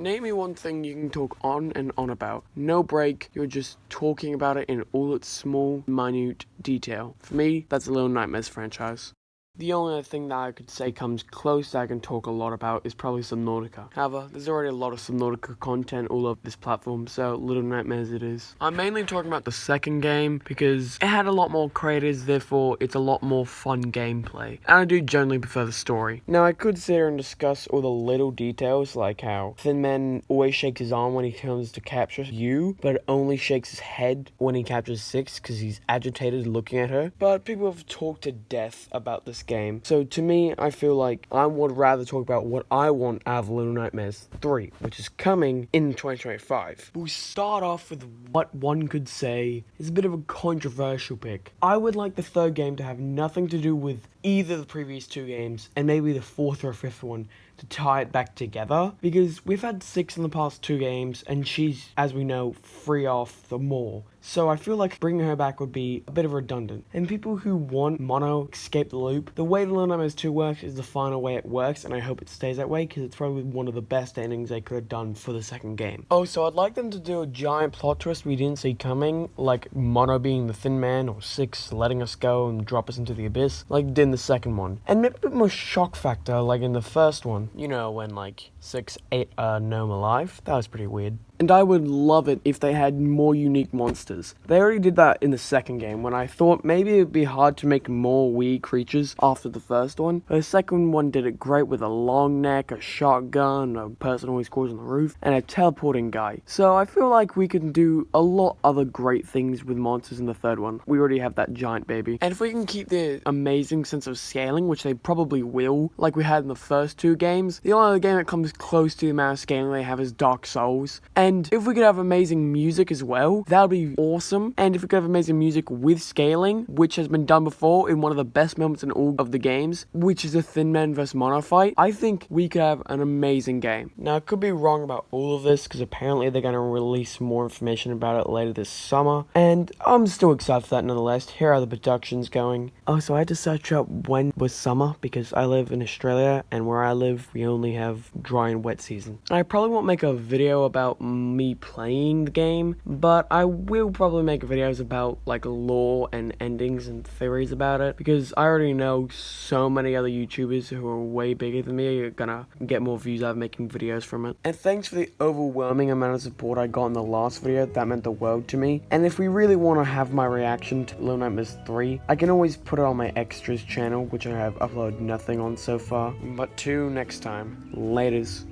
Name me one thing you can talk on and on about. No break, you're just talking about it in all its small, minute detail. For me, that's the Little Nightmares franchise. The only other thing that I could say comes close that I can talk a lot about is probably Subnautica. However, there's already a lot of Subnautica content all over this platform, so Little Nightmares it is. I'm mainly talking about the second game because it had a lot more creators, therefore it's a lot more fun gameplay. And I do generally prefer the story. Now I could sit here and discuss all the little details like how Thin Man always shakes his arm when he comes to capture you, but only shakes his head when he captures Six because he's agitated looking at her. But people have talked to death about this game. So to me, I feel like I would rather talk about what I want out of Little Nightmares 3, which is coming in 2025. We start off with what one could say is a bit of a controversial pick. I would like the third game to have nothing to do with either the previous two games and maybe the fourth or fifth one to tie it back together, because we've had Six in the past two games and she's, as we know, free off the mall. So I feel like bringing her back would be a bit of redundant. And people who want Mono escape the loop, the way the Little Nightmares 2 works is the final way it works, and I hope it stays that way because it's probably one of the best endings they could have done for the second game. Oh, so I'd like them to do a giant plot twist we didn't see coming, like Mono being the Thin Man or Six letting us go and drop us into the abyss, like they did in the second one. And maybe a bit more shock factor like in the first one. You know, when like Six ate a gnome alive. That was pretty weird. And I would love it if they had more unique monsters. They already did that in the second game, when I thought maybe it would be hard to make more weird creatures after the first one. But the second one did it great with a long neck, a shotgun, a person always crawls on the roof, and a teleporting guy. So I feel like we can do a lot other great things with monsters in the third one. We already have that giant baby. And if we can keep the amazing sense of scaling, which they probably will, like we had in the first two games, the only other game that comes close to the amount of scaling they have is Dark Souls. And if we could have amazing music as well, that would be awesome. And if we could have amazing music with scaling, which has been done before in one of the best moments in all of the games, which is a Thin Man vs Mono fight, I think we could have an amazing game. Now, I could be wrong about all of this because apparently they're going to release more information about it later this summer, and I'm still excited for that nonetheless. Here are the productions going. Oh, so I had to search up when was summer because I live in Australia, and where I live, we only have dry and wet season. I probably won't make a video about me playing the game, but I will probably make videos about like lore and endings and theories about it, because I already know so many other YouTubers who are way bigger than me are gonna get more views out of making videos from it. And thanks for the overwhelming amount of support I got in the last video. That meant the world to me. And if we really want to have my reaction to Little Nightmares 3, I can always put it on my extras channel, which I have uploaded nothing on so far. But till next time, laters.